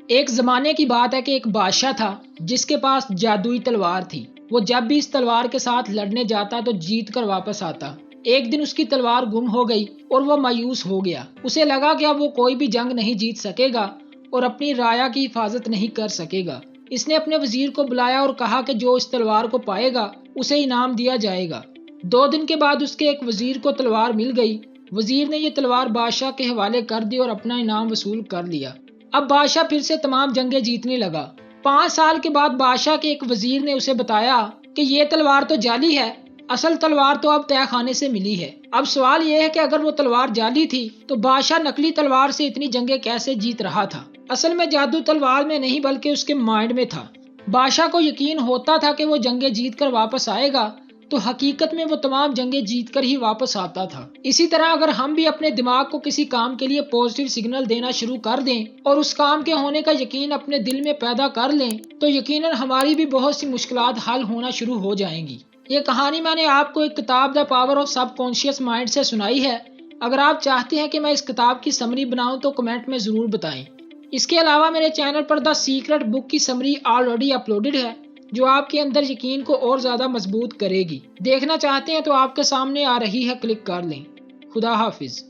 ایک زمانے کی بات ہے کہ ایک بادشاہ تھا جس کے پاس جادوئی تلوار تھی۔ وہ جب بھی اس تلوار کے ساتھ لڑنے جاتا تو جیت کر واپس آتا۔ ایک دن اس کی تلوار گم ہو گئی اور وہ مایوس ہو گیا۔ اسے لگا کہ اب وہ کوئی بھی جنگ نہیں جیت سکے گا اور اپنی رایا کی حفاظت نہیں کر سکے گا۔ اس نے اپنے وزیر کو بلایا اور کہا کہ جو اس تلوار کو پائے گا اسے انعام دیا جائے گا۔ 2 دن کے بعد اس کے ایک وزیر کو تلوار مل گئی۔ وزیر نے یہ تلوار بادشاہ کے حوالے کر دی اور اپنا انعام وصول کر لیا۔ اب بادشاہ پھر سے تمام جنگیں جیتنے لگا۔ 5 سال کے بعد بادشاہ کے ایک وزیر نے اسے بتایا کہ یہ تلوار تو جعلی ہے، اصل تلوار تو اب تہہ خانے سے ملی ہے۔ اب سوال یہ ہے کہ اگر وہ تلوار جعلی تھی تو بادشاہ نقلی تلوار سے اتنی جنگیں کیسے جیت رہا تھا؟ اصل میں جادو تلوار میں نہیں بلکہ اس کے مائنڈ میں تھا۔ بادشاہ کو یقین ہوتا تھا کہ وہ جنگیں جیت کر واپس آئے گا، تو حقیقت میں وہ تمام جنگیں جیت کر ہی واپس آتا تھا۔ اسی طرح اگر ہم بھی اپنے دماغ کو کسی کام کے لیے پازیٹیو سگنل دینا شروع کر دیں اور اس کام کے ہونے کا یقین اپنے دل میں پیدا کر لیں تو یقیناً ہماری بھی بہت سی مشکلات حل ہونا شروع ہو جائیں گی۔ یہ کہانی میں نے آپ کو ایک کتاب the power of sub conscious mind سے سنائی ہے۔ اگر آپ چاہتے ہیں کہ میں اس کتاب کی سمری بناؤں تو کمنٹ میں ضرور بتائیں۔ اس کے علاوہ میرے چینل پر دا سیکرٹ بک کی سمری آلریڈی اپلوڈڈ ہے جو آپ کے اندر یقین کو اور زیادہ مضبوط کرے گی۔ دیکھنا چاہتے ہیں تو آپ کے سامنے آ رہی ہے، کلک کر لیں۔ خدا حافظ۔